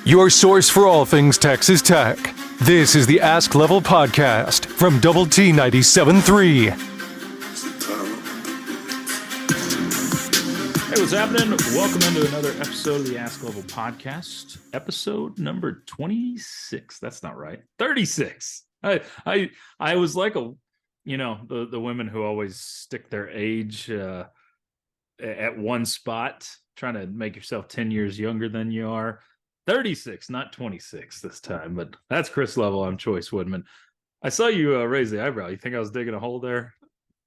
Your source for all things Texas Tech. This is the Ask Level podcast from Double T 97.3. Hey, what's happening? Welcome into another episode of the Ask Level podcast, episode number 26. That's not right. 36. I was like the women who always stick their age at one spot, trying to make yourself 10 years younger than you are. 36, not 26 this time, but that's Chris Level. I'm Chois Woodman. I saw you raise the eyebrow. You think I was digging a hole there?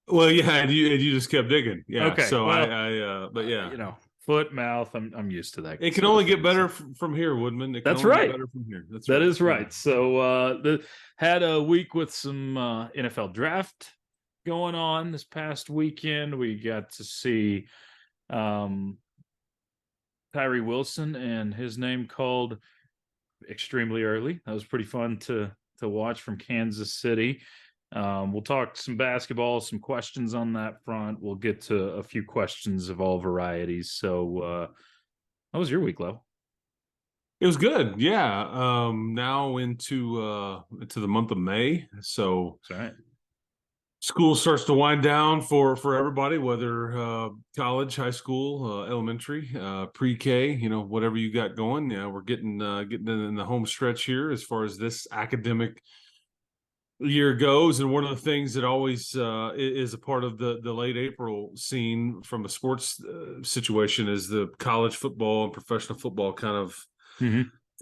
Well, yeah, and you just kept digging. Yeah. Okay. So well, but yeah, foot, mouth. I'm used to that. it can only get better from here, Woodman. That's right. Get better from here. That is right. So had a week with some NFL draft going on this past weekend. We got to see Tyree Wilson and his name called extremely early. That was pretty fun to watch from Kansas City. We'll talk some basketball, some questions on that front. We'll get to a few questions of all varieties. So how was your week, Level? It was good. Yeah. Now into the month of May. So That's right. School starts to wind down for everybody, whether college, high school, elementary, pre-K, whatever you got going. Yeah, we're getting in the home stretch here as far as this academic year goes. And one of the things that always is a part of the late April scene from a sports situation is the college football and professional football kind of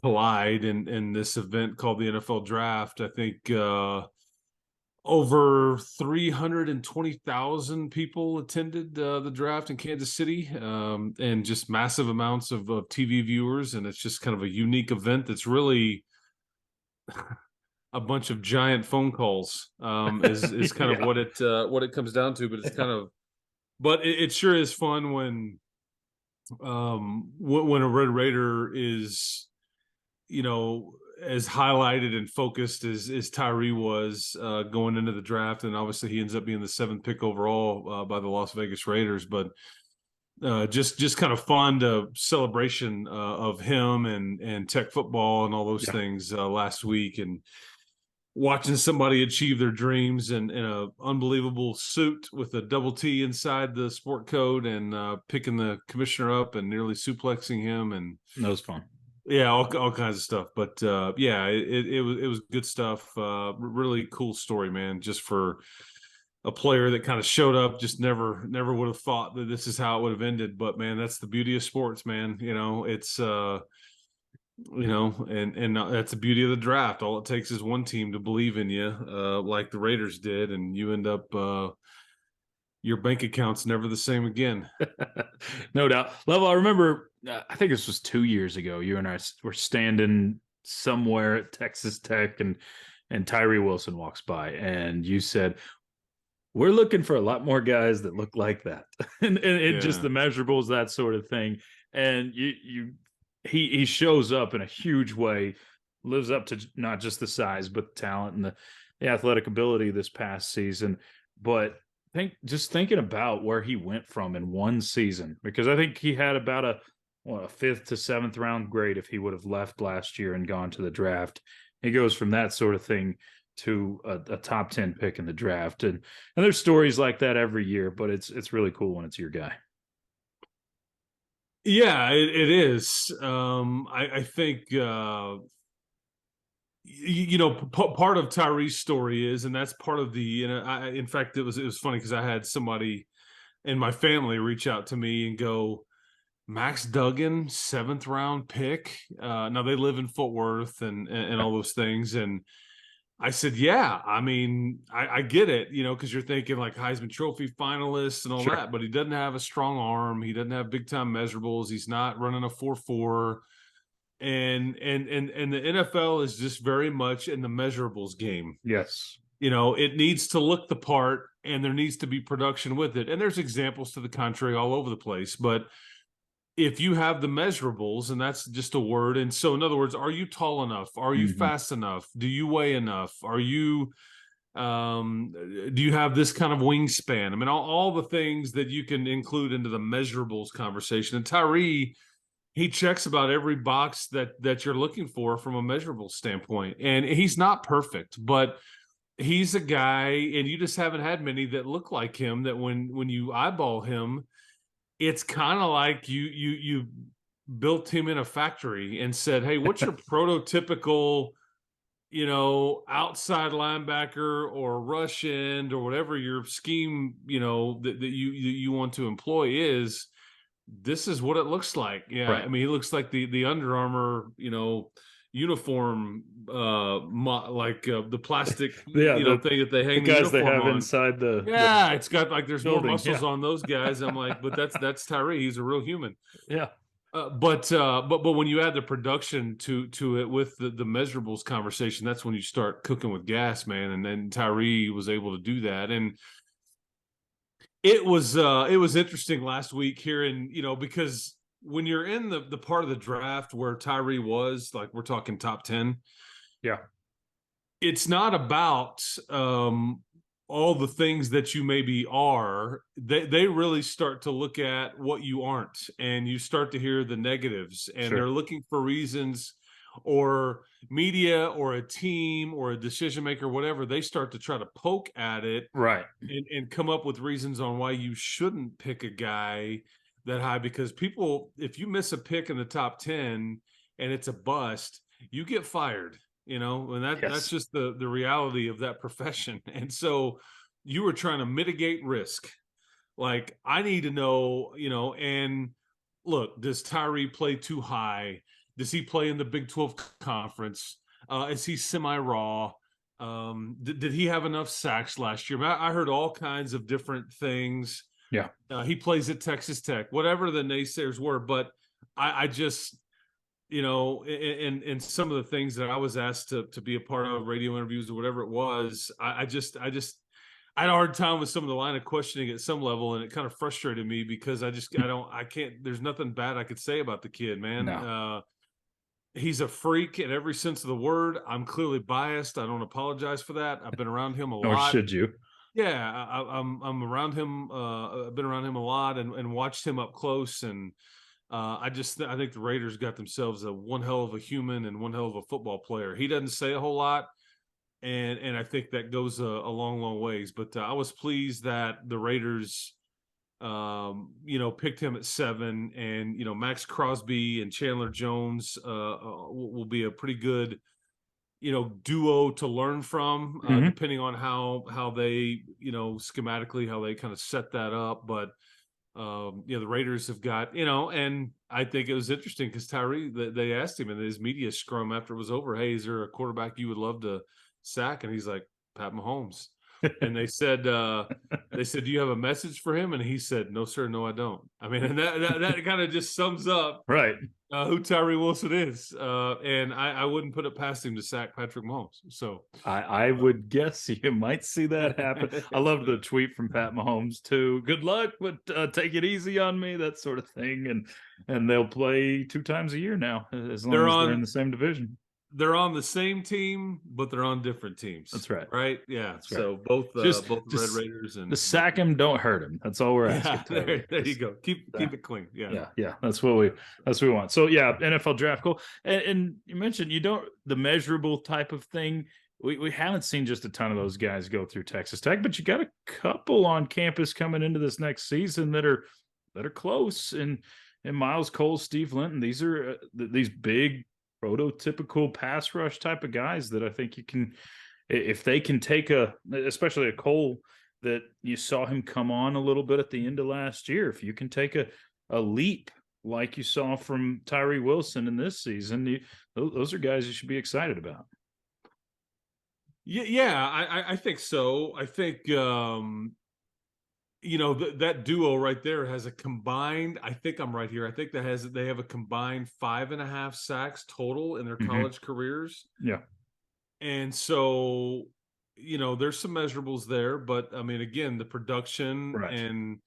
collide in this event called the NFL Draft. I think over 320,000 people attended the draft in Kansas City, and just massive amounts of TV viewers. And it's just kind of a unique event that's really a bunch of giant phone calls, is kind of what it comes down to. But it's kind of, but it sure is fun when a Red Raider is, as highlighted and focused as Tyree was going into the draft. And obviously he ends up being the 7th pick overall by the Las Vegas Raiders. But just kind of fun to celebration of him and Tech football and all those things last week, and watching somebody achieve their dreams in a unbelievable suit with a double T inside the sport coat, and picking the commissioner up and nearly suplexing him. And that was fun. Yeah, all kinds of stuff. But yeah, it was good stuff. Really cool story, man. Just for a player that kind of showed up, just never would have thought that this is how it would have ended. But man, that's the beauty of sports, man. It's and that's the beauty of the draft. All it takes is one team to believe in you, like the Raiders did, and you end up your bank account's never the same again. No doubt. Level, I remember, I think this was 2 years ago, you and I were standing somewhere at Texas Tech, and Tyree Wilson walks by, and you said, we're looking for a lot more guys that look like that. and just the measurables, that sort of thing. And he shows up in a huge way, lives up to not just the size, but the talent and the athletic ability this past season. But thinking about where he went from in one season, because I think he had about a 5th to 7th round grade if he would have left last year and gone to the draft. He goes from that sort of thing to a top 10 pick in the draft. And there's stories like that every year, but it's really cool when it's your guy. Yeah, it is. I think part of Tyree's story is, and that's part of the. In fact, it was funny because I had somebody in my family reach out to me and go, Max Duggan, 7th round pick. Now they live in Fort Worth and all those things, and I said, yeah. I mean, I get it, because you're thinking like Heisman Trophy finalists and all that, but he doesn't have a strong arm. He doesn't have big time measurables. He's not running a 4.4. And the NFL is just very much in the measurables game. Yes. It needs to look the part, and there needs to be production with it. And there's examples to the contrary all over the place. But if you have the measurables, and that's just a word. And so, in other words, are you tall enough? Are you fast enough? Do you weigh enough? Are you do you have this kind of wingspan? I mean, all the things that you can include into the measurables conversation. And Tyree he checks about every box that you're looking for from a measurable standpoint. And he's not perfect, but he's a guy, and you just haven't had many that look like him, that when you eyeball him, it's kind of like you built him in a factory and said, hey, what's your prototypical, outside linebacker or rush end or whatever your scheme, that you want to employ is. This is what it looks like. Yeah. Right. I mean, he looks like the Under Armour, uniform, the plastic, thing that they hang the guys they uniform have on. inside the Yeah. It's got like, there's building, more muscles on those guys. I'm like, but that's Tyree. He's a real human. Yeah. But when you add the production to it with the measurables conversation, that's when you start cooking with gas, man. And then Tyree was able to do that. And it was interesting last week hearing, because when you're in the part of the draft where Tyree was, like, we're talking top 10. Yeah. It's not about all the things that you maybe are. They really start to look at what you aren't, and you start to hear the negatives, and Sure. they're looking for reasons, or media or a team or a decision maker, whatever. They start to try to poke at it, Right. and come up with reasons on why you shouldn't pick a guy that high. Because people, if you miss a pick in the top 10 and it's a bust, you get fired, and that's just the reality of that profession. And so you were trying to mitigate risk. Like, I need to know, and look, does Tyree play too high? Does he play in the Big 12 conference? Is he semi-raw? Did he have enough sacks last year? I heard all kinds of different things. Yeah. He plays at Texas Tech, whatever the naysayers were. But I just, in some of the things that I was asked to be a part of, radio interviews or whatever it was, I had a hard time with some of the line of questioning at some level, and it kind of frustrated me because I can't, there's nothing bad I could say about the kid, man. No. He's a freak in every sense of the word. I'm clearly biased. I don't apologize for that. I've been around him a lot. Or should you? Yeah, I'm around him. I've been around him a lot and watched him up close. And I think the Raiders got themselves one hell of a human and one hell of a football player. He doesn't say a whole lot, and I think that goes a long ways. But I was pleased that the Raiders, picked him at 7, and Max Crosby and Chandler Jones will be a pretty good duo to learn from, depending on how they schematically how they kind of set that up. But the Raiders have got, and I think it was interesting because Tyree, they asked him in his media scrum after it was over, hey, is there a quarterback you would love to sack? And he's like, Pat Mahomes. And they said, do you have a message for him? And he said, no, sir, no, I don't. I mean, and that kind of just sums up right who Tyree Wilson is. And I wouldn't put it past him to sack Patrick Mahomes. So I would guess you might see that happen. I love the tweet from Pat Mahomes too. Good luck, but take it easy on me, that sort of thing. And they'll play 2 times a year now, as long as they're in the same division. They're on the same team, but they're on different teams. That's right. Right? Yeah. That's so right. both Just Red Raiders and just sack him, don't hurt him. That's all we're asking. There you go. Keep it clean. Yeah. That's what we want. So yeah, NFL draft, cool. And you mentioned the measurable type of thing. We haven't seen just a ton of those guys go through Texas Tech, but you got a couple on campus coming into this next season that are close. And Miles Cole, Steve Linton, these are these big prototypical pass rush type of guys that I think you can, if they can take especially a Cole that you saw him come on a little bit at the end of last year. If you can take a leap like you saw from Tyree Wilson in this season, those are guys you should be excited about. Yeah, I think so. I think that duo right there has a combined, I think I'm right here, I think they have a combined 5.5 sacks total in their college careers. Yeah. And so, there's some measurables there, but I mean, again, the production, right, and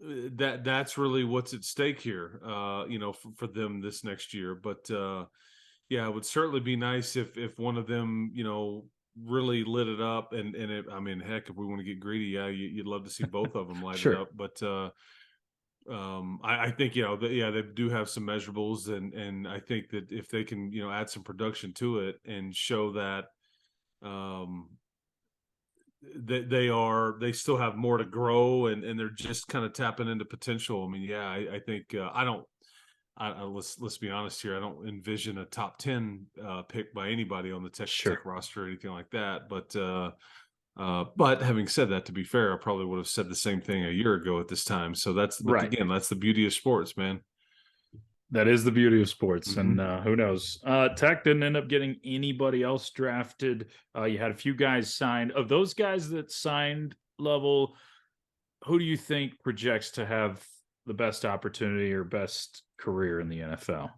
that's really what's at stake here, for them this next year. But yeah, it would certainly be nice if one of them, really lit it up, and I mean, heck, if we want to get greedy, yeah, you'd love to see both of them light sure, it up. But I think, they do have some measurables, and I think that if they can, add some production to it and show that they still have more to grow, and they're just kind of tapping into potential. I mean, yeah, I think let's be honest here. I don't envision a top 10 pick by anybody on the Texas Tech roster or anything like that. But having said that, to be fair, I probably would have said the same thing a year ago at this time. So again, that's the beauty of sports, man. That is the beauty of sports, and who knows? Tech didn't end up getting anybody else drafted. You had a few guys signed. Of those guys that signed, Level, who do you think projects to have the best opportunity or best career in the NFL?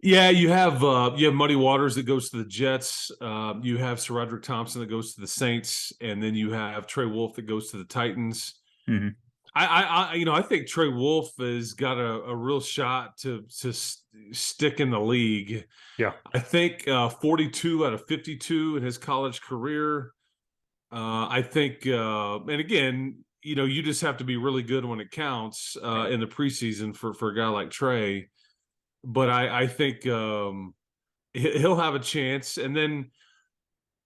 Yeah, you have Muddy Waters that goes to the Jets. You have Sir Roderick Thompson that goes to the Saints, and then you have Trey Wolff that goes to the Titans. Mm-hmm. I think Trey Wolff has got a real shot to stick in the league. Yeah, I think 42 out of 52 in his college career. I think, and again, you just have to be really good when it counts in the preseason for a guy like Trey. But I think he'll have a chance. And then,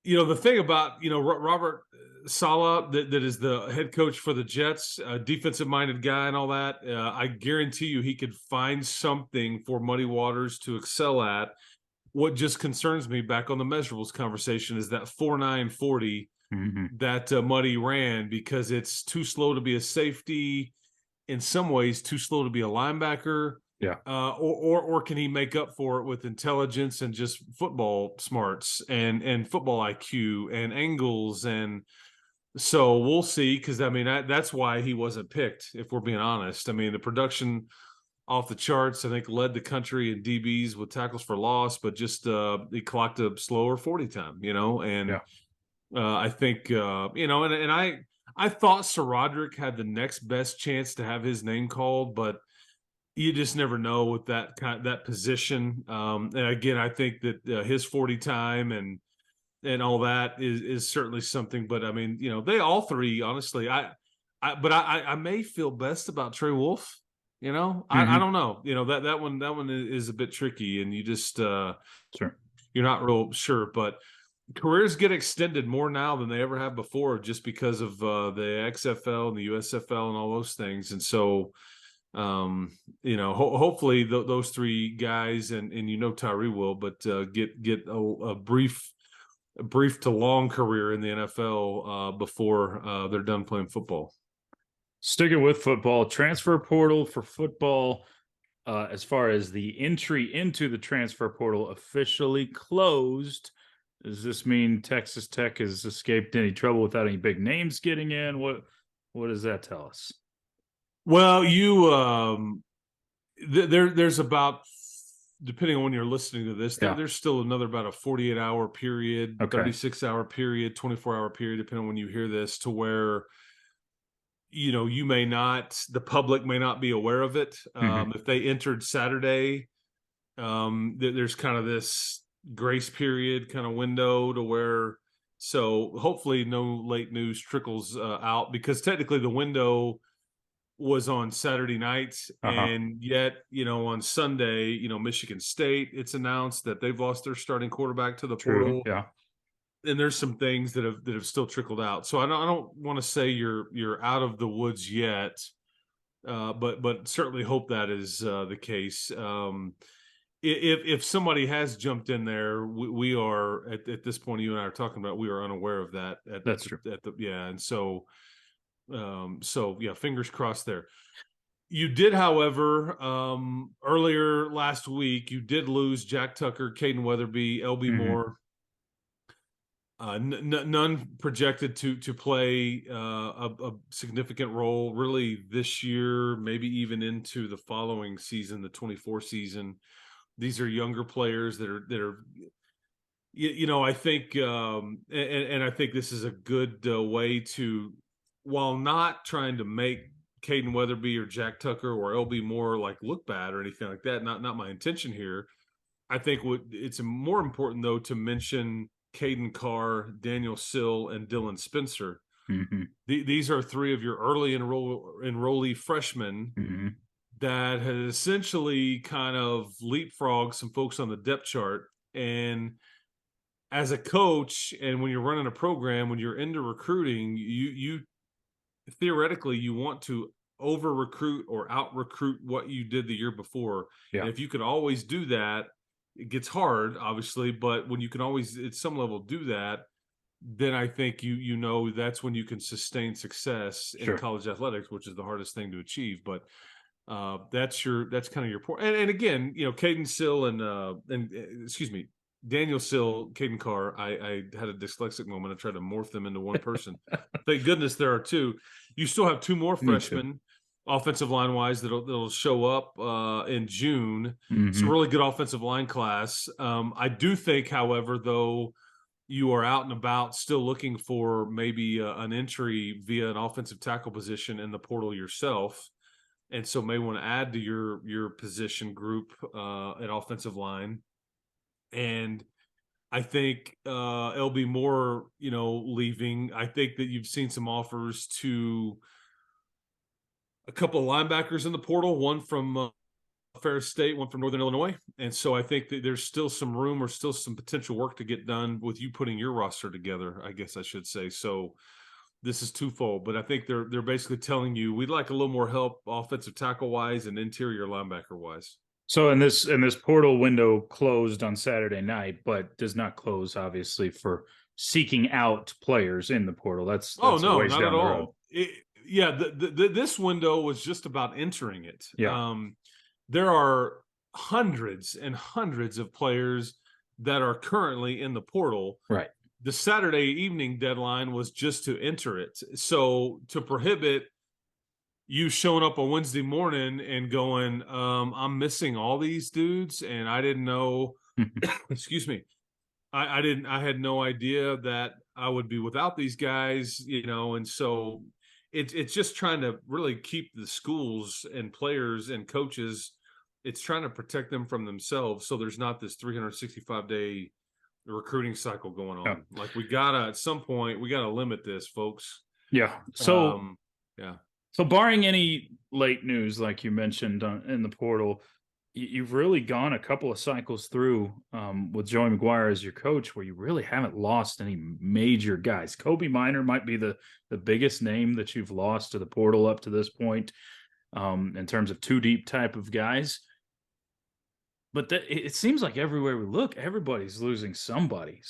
the thing about, Robert Saleh, that is the head coach for the Jets, a defensive-minded guy and all that, I guarantee you he could find something for Muddy Waters to excel at. What just concerns me, back on the measurables conversation, is that 4.9 40 that Muddy ran, because it's too slow to be a safety, in some ways too slow to be a linebacker. Yeah. Or can he make up for it with intelligence and just football smarts and football IQ and angles? And so we'll see, because I mean that's why he wasn't picked, if we're being honest. I mean, the production off the charts, I think, led the country in DBs with tackles for loss, but just he clocked a slower 40 time, and yeah. I think and I thought Sir Roderick had the next best chance to have his name called, but you just never know with that position. And again, I think that his 40 time and all that is certainly something. But I mean, they all three, honestly, I may feel best about Trey Wolff. I don't know. That one is a bit tricky, and you just sure, you're not real sure. But careers get extended more now than they ever have before, just because of the XFL and the USFL and all those things. And so, hopefully those three guys and Tyree will, but get a brief to long career in the NFL before they're done playing football. Sticking with football, transfer portal for football, as far as the entry into the transfer portal officially closed. Does this mean Texas Tech has escaped any trouble without any big names getting in? What does that tell us? Well, there's about, depending on when you're listening to this, there's still another about a 48-hour period, 36-hour period, 24-hour period, depending on when you hear this, to where the public may not be aware of it. If they entered Saturday, there's kind of this grace period kind of window to where, so hopefully no late news trickles out, because technically the window was on Saturday night, and yet on Sunday, Michigan State, it's announced that they've lost their starting quarterback to the portal. Yeah. And there's some things that have still trickled out. So I don't want to say you're out of the woods yet, but certainly hope that is the case. If somebody has jumped in there, we are at this point, you and I are talking about, we are unaware of that. That's true. And so fingers crossed there. You did, however, earlier last week, you did lose Jack Tucker, Caden Weatherby, LB Moore. None projected to play a significant role really this year, maybe even into the following season, the 24 season. These are younger players that are I think, and I think this is a good way to, while not trying to make Caden Weatherby or Jack Tucker or LB Moore look bad or anything like that. Not my intention here. I think it's more important, though, to mention Caden Carr, Daniel Sill, and Dylan Spencer. These are three of your early enrollee freshmen that has essentially kind of leapfrogged some folks on the depth chart. And as a coach, and when you're running a program, when you're into recruiting, you theoretically you want to over recruit or out recruit what you did the year before. Yeah. And if you could always do that, it gets hard, obviously, but when you can always at some level do that, then I think you know that's when you can sustain success in Sure. college athletics, which is the hardest thing to achieve. But that's kind of your point. And again, you know, Caden Sill and excuse me, Daniel Sill, Caden Carr. I had a dyslexic moment. I tried to morph them into one person. Thank goodness there are two. You still have two more freshmen, offensive line wise, that'll show up in June. It's a really good offensive line class. I do think, however, though, you are out and about still looking for maybe an entry via an offensive tackle position in the portal yourself. And so may want to add to your position group at offensive line. And I think LB Moore, you know, leaving. I think that you've seen some offers to a couple of linebackers in the portal, one from Ferris State, one from Northern Illinois. And so I think that there's still some room or still some potential work to get done with you putting your roster together, I guess I should say. So this is twofold, but I think they're basically telling you we'd like a little more help offensive tackle wise and interior linebacker wise. So in this portal window closed on Saturday night, but does not close obviously for seeking out players in the portal. That's no, not down at the all. road. This window was just about entering it. Yeah. There are hundreds and hundreds of players that are currently in the portal. Right. The Saturday evening deadline was just to enter it. So to prohibit you showing up on Wednesday morning and going, I'm missing all these dudes, and I didn't know, excuse me, I had no idea that I would be without these guys, you know, and so it's just trying to really keep the schools and players and coaches, it's trying to protect them from themselves. So there's not this 365-day recruiting cycle going on. Yeah. Like at some point, we gotta limit this, folks. Yeah. So, yeah. So barring any late news, like you mentioned in the portal, you've really gone a couple of cycles through with Joey McGuire as your coach, where you really haven't lost any major guys. Kobe Minor might be the biggest name that you've lost to the portal up to this point in terms of two deep type of guys. But it seems like everywhere we look, everybody's losing somebody,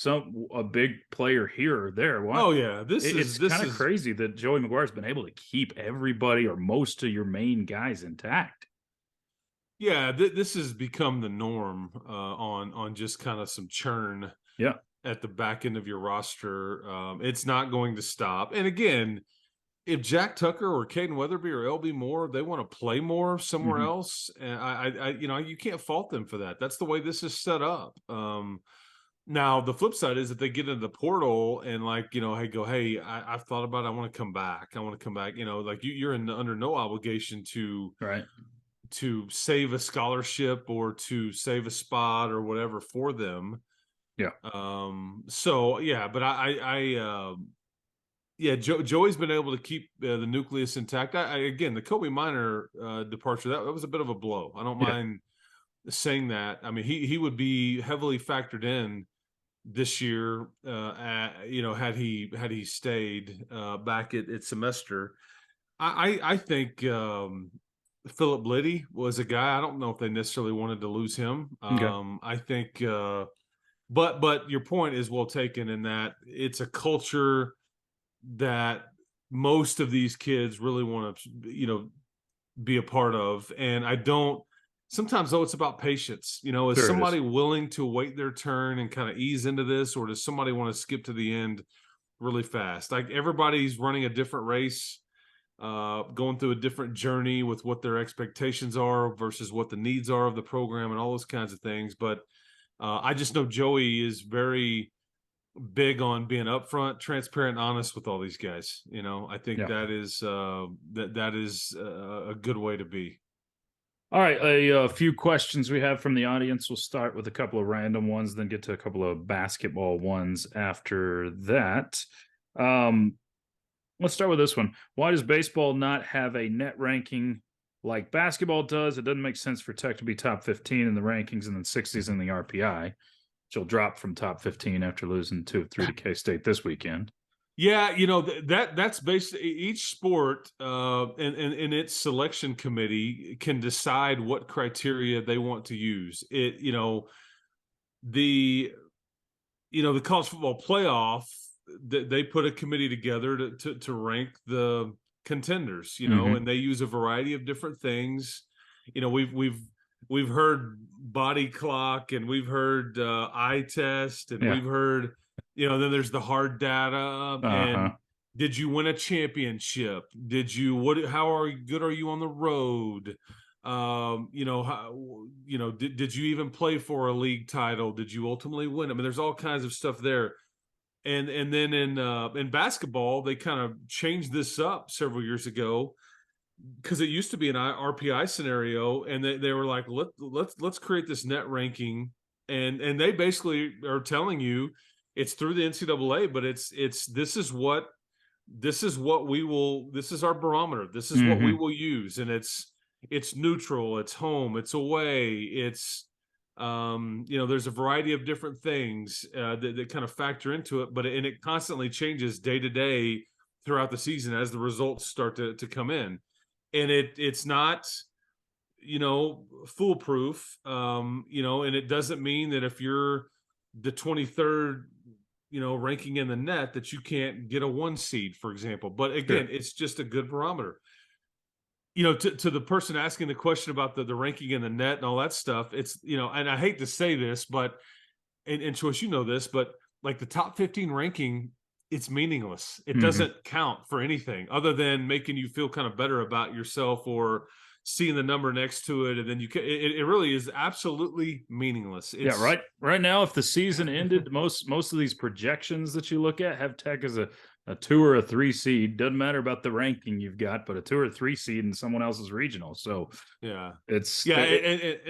a big player here or there. Why? Oh yeah, It's kind of crazy that Joey McGuire's been able to keep everybody or most of your main guys intact. Yeah, this has become the norm on just kind of some churn. Yeah, at the back end of your roster. It's not going to stop. And again, if Jack Tucker or Caden Weatherby or LB Moore, they want to play more somewhere else, and I you know, you can't fault them for that. That's the way this is set up. Now the flip side is that they get into the portal and like, you know, hey, I've thought about it. I want to come back. You know, like you're under no obligation to save a scholarship or to save a spot or whatever for them. Yeah. So yeah, but Joey's been able to keep the nucleus intact. Again, the Kobe Minor departure, that was a bit of a blow. I don't mind saying that. I mean, he would be heavily factored in this year, you know, had he stayed back at semester. I think Philip Liddy was a guy. I don't know if they necessarily wanted to lose him. I think, but your point is well taken in that it's a culture that most of these kids really want to, you know, be a part of. And sometimes though, it's about patience. You know, is somebody willing to wait their turn and kind of ease into this, or does somebody want to skip to the end really fast? Like everybody's running a different race, going through a different journey with what their expectations are versus what the needs are of the program and all those kinds of things. But I just know Joey is very big on being upfront, transparent, honest with all these guys. You know, I think that is that is a good way to be. All right, a few questions we have from the audience. We'll start with a couple of random ones, then get to a couple of basketball ones after that. Let's start with this one. Why does baseball not have a net ranking like basketball does. It doesn't make sense for Tech to be top 15 in the rankings and then 60s in the RPI. She'll drop from top 15 after losing 2 of 3 to K-State this weekend. Yeah, that's basically each sport and its selection committee can decide what criteria they want to use. The college football playoff, they put a committee together to rank the contenders, and they use a variety of different things. We've heard body clock, and we've heard eye test, and we've heard, then there's the hard data. And did you win a championship? Did you, how good are you on the road? Did you even play for a league title? Did you ultimately win? I mean, there's all kinds of stuff there. And then in basketball, they kind of changed this up several years ago, because it used to be an RPI scenario, and they were like, let's create this net ranking, and they basically are telling you it's through the NCAA, but this is our barometer. This is what we will use, and it's neutral, it's home, it's away, it's there's a variety of different things that kind of factor into it, but it constantly changes day to day throughout the season as the results start to come in. And it's not, foolproof, and it doesn't mean that if you're the 23rd, ranking in the net, that you can't get a 1 seed, for example. But again, It's just a good barometer. To the person asking the question about the ranking in the net and all that stuff, it's, and I hate to say this, but, and Choice, this, but like the top 15 ranking, it's meaningless. It doesn't count for anything other than making you feel kind of better about yourself or seeing the number next to it. And then it really is absolutely meaningless. Right now, if the season ended, most of these projections that you look at have Tech as a 2 or a 3 seed. Doesn't matter about the ranking you've got, but a 2 or 3 seed in someone else's regional. So and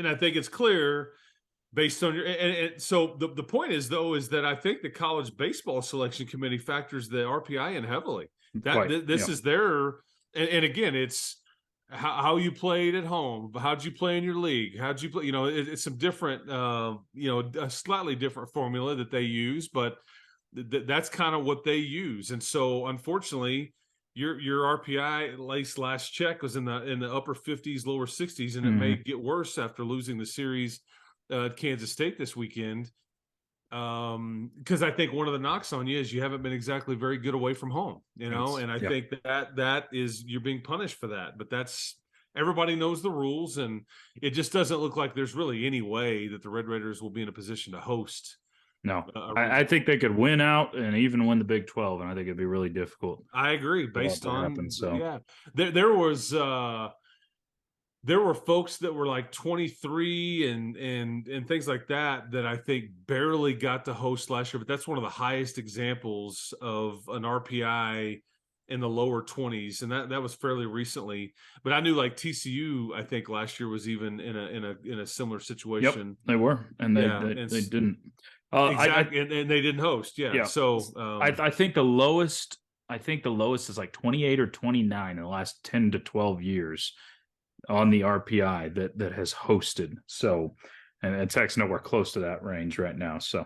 I think it's clear based on your, and so the point is that I think the college baseball selection committee factors the RPI in heavily. This is their, and again, it's how you played at home. How'd you play in your league? How'd you play? It's some different, a slightly different formula that they use, but that's kind of what they use. And so, unfortunately, your RPI, at least last check, was in the upper 50s, lower 60s, and it may get worse after losing the series at Kansas State this weekend. Because I think one of the knocks on you is you haven't been exactly very good away from home, and I think that is, you're being punished for that. But that's, everybody knows the rules, and it just doesn't look like there's really any way that the Red Raiders will be in a position to host. No, I think they could win out and even win the Big 12, and I think it'd be really difficult. I agree. Based on happen, so there were folks that were like 23 and things like that I think barely got to host last year, but that's one of the highest examples of an RPI in the lower 20s, and that was fairly recently. But I knew like TCU, I think last year was even in a similar situation. Yep, they were, and they didn't. Exactly, and they didn't host. So I think the lowest is like 28 or 29 in the last 10 to 12 years on the RPI that has hosted. So, and Tech's nowhere close to that range right now. So,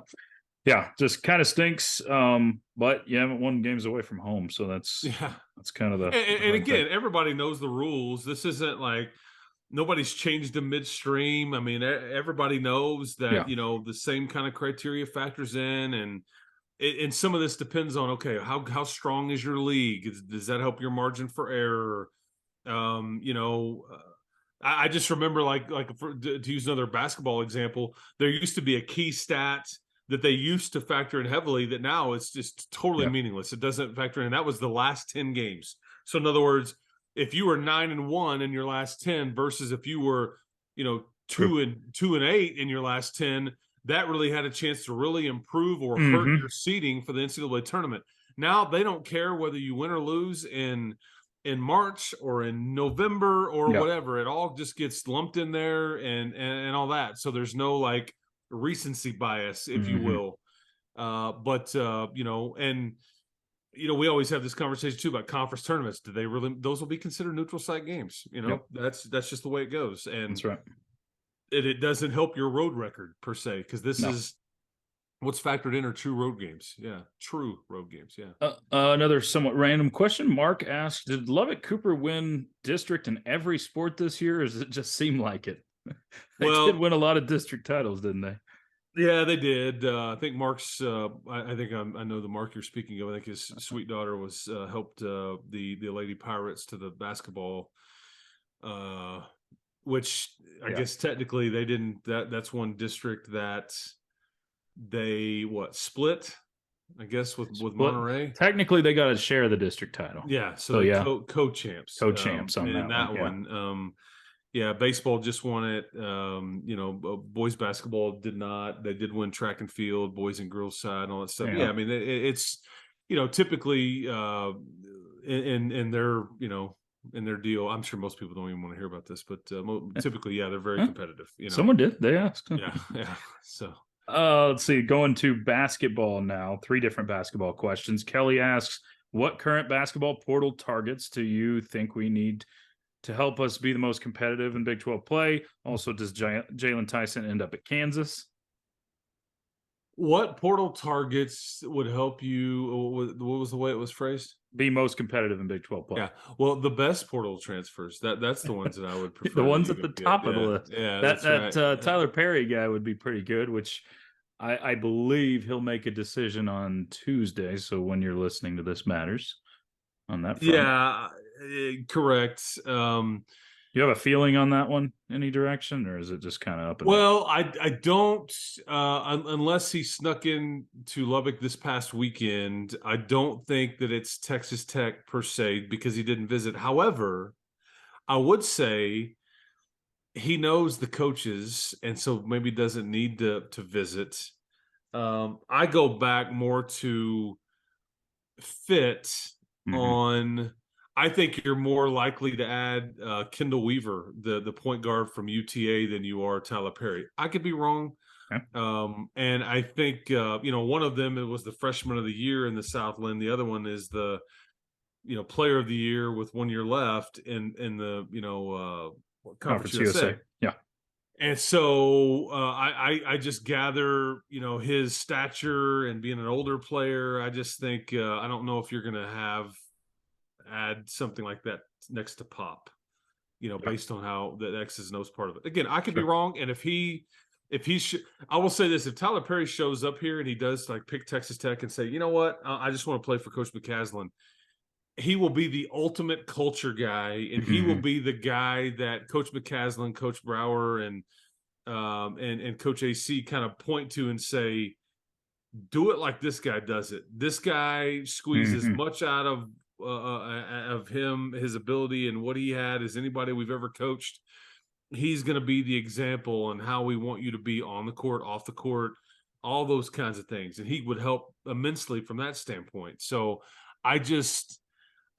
yeah, just kind of stinks. But you haven't won games away from home, so that's kind of the. And again, everybody knows the rules. This isn't like nobody's changed them midstream. I mean, everybody knows that the same kind of criteria factors in, and some of this depends on how strong is your league? Does that help your margin for error? I just remember to use another basketball example, there used to be a key stat that they used to factor in heavily that now it's just totally meaningless. It doesn't factor in. That was the last 10 games. So in other words, if you were 9-1 in your last 10 versus if you were, 2-8 in your last 10, that really had a chance to really improve or hurt your seeding for the NCAA tournament. Now they don't care whether you win or lose in March or in November or whatever. It all just gets lumped in there and all that. So there's no like recency bias, if you will. And we always have this conversation too about conference tournaments. Do they really? Those will be considered neutral site games. Yep. That's just the way it goes, and That's right. it doesn't help your road record per se, because this No. is what's factored in are true road games. Yeah, true road games. Yeah. Another somewhat random question. Mark asked, did Lubbock Cooper win district in every sport this year, or does it just seem like it? They did win a lot of district titles, didn't they? Yeah, they did. I think Mark's. I think I know the Mark you're speaking of. I think his sweet daughter was helped the Lady Pirates to the basketball, which I guess technically they didn't. That's one district that they split. I guess with Monterey. Technically, they got to share the district title. Yeah, so yeah, co-champs, co-champs on that one. Yeah, baseball just won it. Boys basketball did not. They did win track and field, boys and girls side, and all that stuff. Yeah, I mean it's typically in their in their deal. I'm sure most people don't even want to hear about this, but typically, yeah, they're very competitive. Someone did. They asked. Yeah. So. Let's see. Going to basketball now. 3 different basketball questions. Kelly asks, what current basketball portal targets do you think we need to help us be the most competitive in Big 12 play? Also, does Jalen Tyson end up at Kansas? What portal targets would help you? What was the way it was phrased? Be most competitive in Big 12 play. Yeah. Well, the best portal transfers. That's the ones that I would prefer. The ones at the top of the list. Yeah. That right. Tylor Perry guy would be pretty good, which I believe he'll make a decision on Tuesday. So when you're listening to this matters on that front. Yeah, correct. You have a feeling on that one, any direction, or is it just kind of up? Well, I don't, unless he snuck in to Lubbock this past weekend. I don't think that it's Texas Tech per se, because he didn't visit. However, I would say he knows the coaches, and so maybe doesn't need to visit. I go back more to fit on. I think you're more likely to add Kendall Weaver, the point guard from UTA, than you are Tylor Perry. I could be wrong. Okay. And I think, one of them, it was the freshman of the year in the Southland. The other one is the, player of the year with 1 year left in the, Conference USA. Yeah. And so I just gather, his stature and being an older player, I just think, I don't know if you're going to add something like that next to Pop, based on how the X's and O's part of it. Again, I could be wrong. And I will say this, if Tylor Perry shows up here and he does pick Texas Tech and say, you know what, I just want to play for Coach McCaslin, he will be the ultimate culture guy, and he will be the guy that Coach McCaslin, Coach Brower, and Coach AC kind of point to and say, do it like this guy does it. This guy squeezes as much out of him, his ability, and what he had as anybody we've ever coached. He's going to be the example and how we want you to be on the court, off the court, all those kinds of things. And he would help immensely from that standpoint. So I guess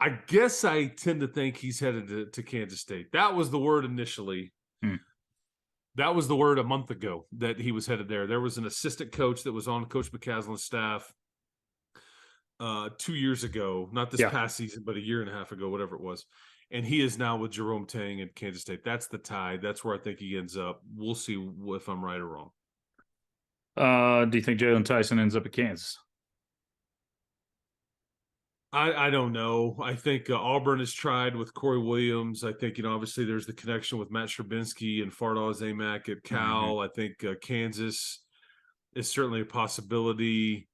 I tend to think he's headed to Kansas State. That was the word initially. That was the word a month ago that he was headed there. There was an assistant coach that was on Coach McCaslin's staff 2 years ago, not this past season, but a year and a half ago, whatever it was. And he is now with Jerome Tang at Kansas State. That's the tie. That's where I think he ends up. We'll see if I'm right or wrong. Do you think Jalen Tyson ends up at Kansas? I don't know. I think Auburn has tried with Corey Williams. I think, obviously there's the connection with Matt Strabinsky and Fardaws Amack at Cal. I think Kansas is certainly a possibility.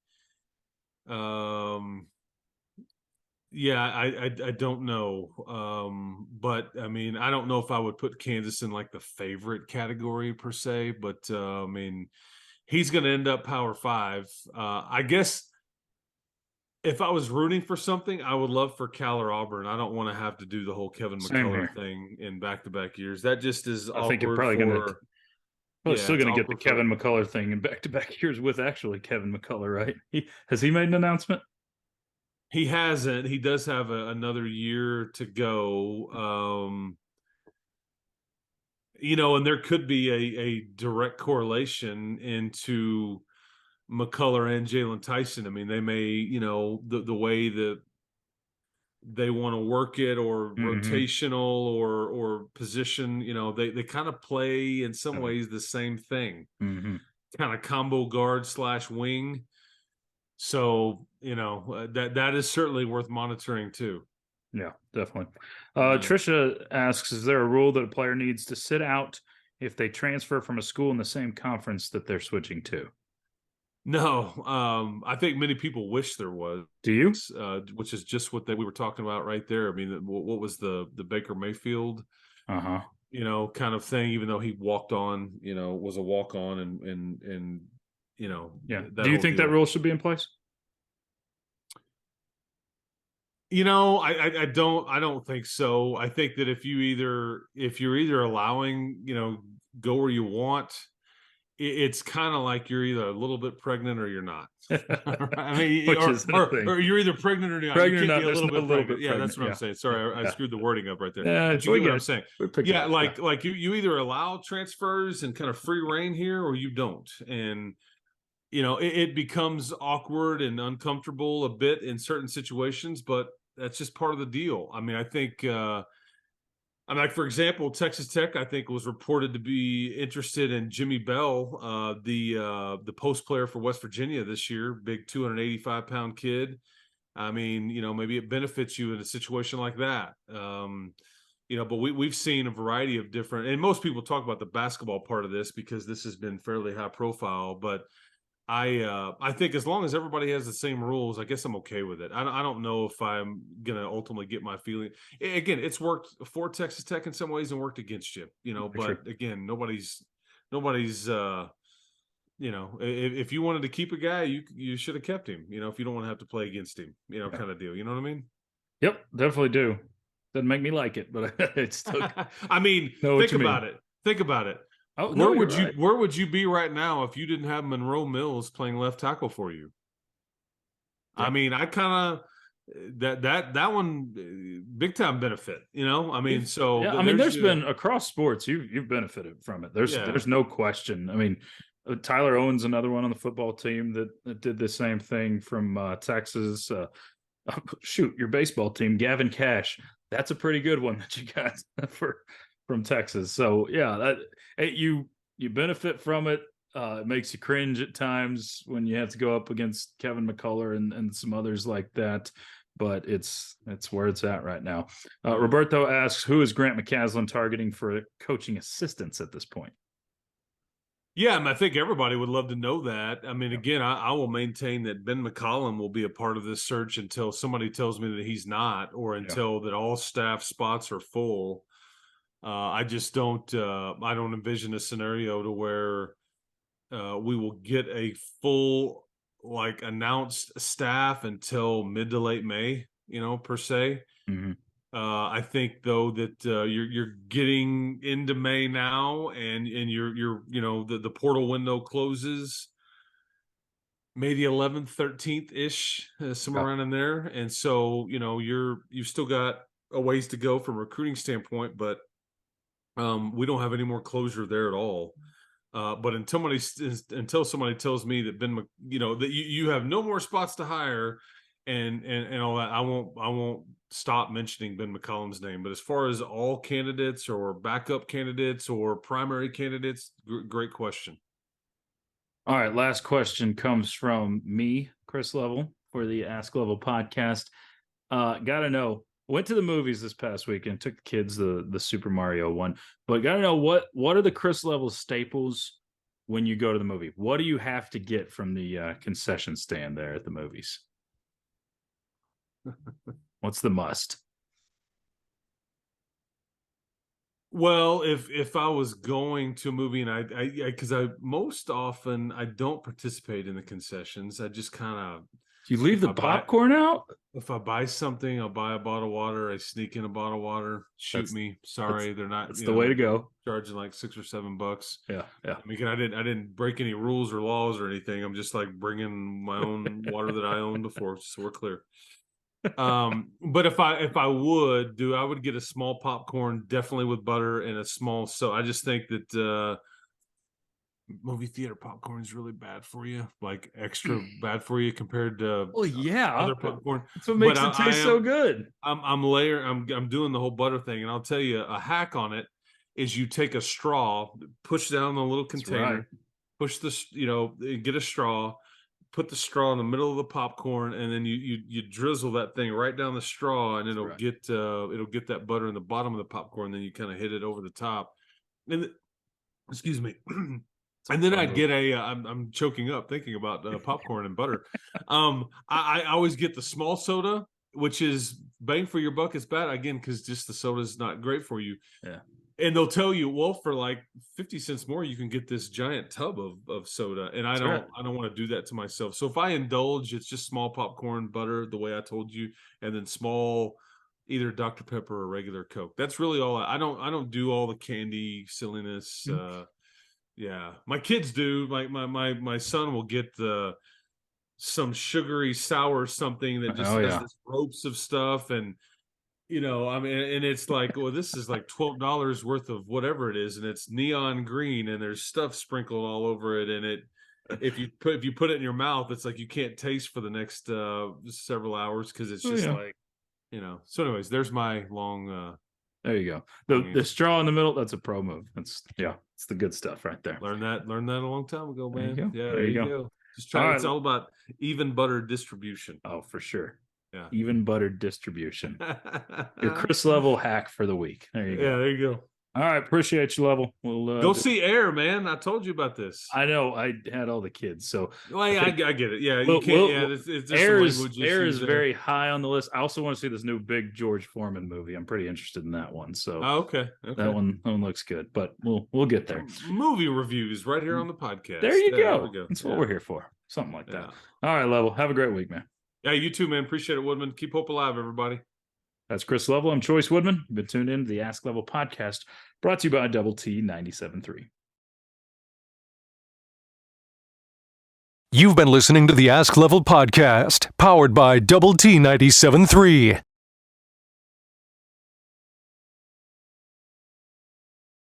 Yeah, I don't know. But I mean, I don't know if I would put Kansas in the favorite category per se, but I mean, he's going to end up Power 5. I guess if I was rooting for something, I would love for Cal or Auburn. I don't want to have to do the whole Kevin McCullough thing in back-to-back years. That just is awkward. I think you're probably still going to get the Kevin McCullough thing in back-to-back years with actually Kevin McCullough, right? Has he made an announcement? He hasn't. He does have another year to go. And there could be a direct correlation into McCullough and Jalen Tyson. I mean, they may, the way that they want to work it, or rotational, or position, they kind of play in some ways the same thing, kind of combo guard / wing. So, that is certainly worth monitoring too. Yeah, definitely. Trisha asks, is there a rule that a player needs to sit out if they transfer from a school in the same conference that they're switching to? No, I think many people wish there was. Do you? Which is just what we were talking about right there. I mean, what was the Baker Mayfield, kind of thing? Even though he walked on, was a walk on, and yeah. Do you think that rule should be in place? I don't think so. I think that if you're either allowing, go where you want, it's kind of like you're either a little bit pregnant or you're not. I mean, or you're either pregnant or not. Pregnant you or can't not, be a little bit pregnant. Yeah, pregnant. that's what I'm saying. Sorry, I screwed the wording up right there. Yeah, but you get what I'm saying. Yeah, like you either allow transfers and kind of free reign here, or you don't. And it becomes awkward and uncomfortable a bit in certain situations, but that's just part of the deal. I mean, I think like, for example, Texas Tech, I think, was reported to be interested in Jimmy Bell, the post player for West Virginia this year, big 285-pound kid. I mean, maybe it benefits you in a situation like that. But we've seen a variety of different, and most people talk about the basketball part of this because this has been fairly high profile, but I think as long as everybody has the same rules, I guess I'm okay with it. I don't know if I'm gonna ultimately get my feeling. Again, it's worked for Texas Tech in some ways and worked against you, But again, nobody's. If you wanted to keep a guy, you should have kept him. If you don't want to have to play against him, kind of deal. You know what I mean? Yep, definitely do. Doesn't make me like it, but it's still. I mean, think about it. Think about it. Oh, where would you be right now if you didn't have Monroe Mills playing left tackle for you? Yeah. I mean, I kind of that one big time benefit, I mean, so yeah, I mean, there's been across sports you've benefited from it. There's no question. I mean, Tyler Owen's another one on the football team that did the same thing from Texas. Your baseball team, Gavin Cash. That's a pretty good one that you got from Texas. So yeah, you benefit from it. It makes you cringe at times when you have to go up against Kevin McCullough and some others like that. But it's where it's at right now. Roberto asks, who is Grant McCaslin targeting for coaching assistants at this point? Yeah, I think everybody would love to know that. I mean, again, I will maintain that Ben McCollum will be a part of this search until somebody tells me that he's not, or until that all staff spots are full. I just don't. I don't envision a scenario to where we will get a full announced staff until mid to late May. Per se. Mm-hmm. I think though that you're getting into May now, and you're the portal window closes May the 11th, 13th ish, somewhere around in there, and so you've still got a ways to go from a recruiting standpoint, but we don't have any more closure there at all. But until somebody tells me that that you have no more spots to hire and all that, I won't stop mentioning Ben McCollum's name. But as far as all candidates or backup candidates or primary candidates, great question. All right, last question comes from me, Chris Level, for the Ask Level podcast. Gotta know, went to the movies this past weekend, took the kids the Super Mario one, but gotta know what are the Chris Level staples when you go to the movie? What do you have to get from the concession stand there at the movies? What's the must? Well, if I was going to a movie and I because I most often I don't participate in the concessions, I just kind of. You leave the popcorn out? If I buy something, I'll buy a bottle of water. I sneak in a bottle of water. Shoot me. Sorry, they're not. That's the way to go. Charging like $6 or $7. Yeah. I mean, I didn't break any rules or laws or anything. I'm just like bringing my own water that I owned before, so we're clear. But if I would get a small popcorn, definitely with butter, and a small. So I just think that movie theater popcorn is really bad for you, like extra bad for you compared to other popcorn. That's what makes But it taste so good. I'm doing the whole butter thing, and I'll tell you a hack on it is you take a straw, push down the little container, push get a straw, put the straw in the middle of the popcorn, and then you drizzle that thing right down the straw, and it'll get that butter in the bottom of the popcorn. Then you kind of hit it over the top, and excuse me. And then I'd get I'm choking up thinking about popcorn and butter. I always get the small soda, which is bang for your buck. It's bad again because just the soda is not great for you. Yeah. And they'll tell you, well, for like 50 cents more, you can get this giant tub of soda. And I don't want to do that to myself. So if I indulge, it's just small popcorn, butter, the way I told you, and then small either Dr. Pepper or regular Coke. That's really all. I don't do all the candy silliness. Yeah, my kids do. Like my son will get some sugary sour something that just has this ropes of stuff, and I mean, and it's like, well, this is like $12 worth of whatever it is, and it's neon green, and there's stuff sprinkled all over it, and if you put it in your mouth, it's like you can't taste for the next several hours because it's just like, So, anyways, there's my long. There you go. The straw in the middle, that's a pro move. It's the good stuff right there. Learned that a long time ago, man. There you go. Just try. It's all about even butter distribution. Oh, for sure. Yeah. Even butter distribution. Your Chris Level hack for the week. There you go. Yeah, there you go. All right, appreciate you, Level. We'll go see Air, man. I told you about this. I know. I had all the kids, so I get it. Yeah, you can't. It's Air is very high on the list. I also want to see this new big George Foreman movie. I'm pretty interested in that one. So okay. That one looks good, but we'll get there. Movie reviews right here on the podcast. There you go. That's what we're here for. Something like that. All right, Level. Have a great week, man. Yeah, you too, man. Appreciate it, Woodman. Keep hope alive, everybody. That's Chris Level. I'm Chois Woodman. You've been tuned in to the Ask Level podcast, brought to you by Double T 97.3. You've been listening to the Ask Level podcast, powered by Double T 97.3.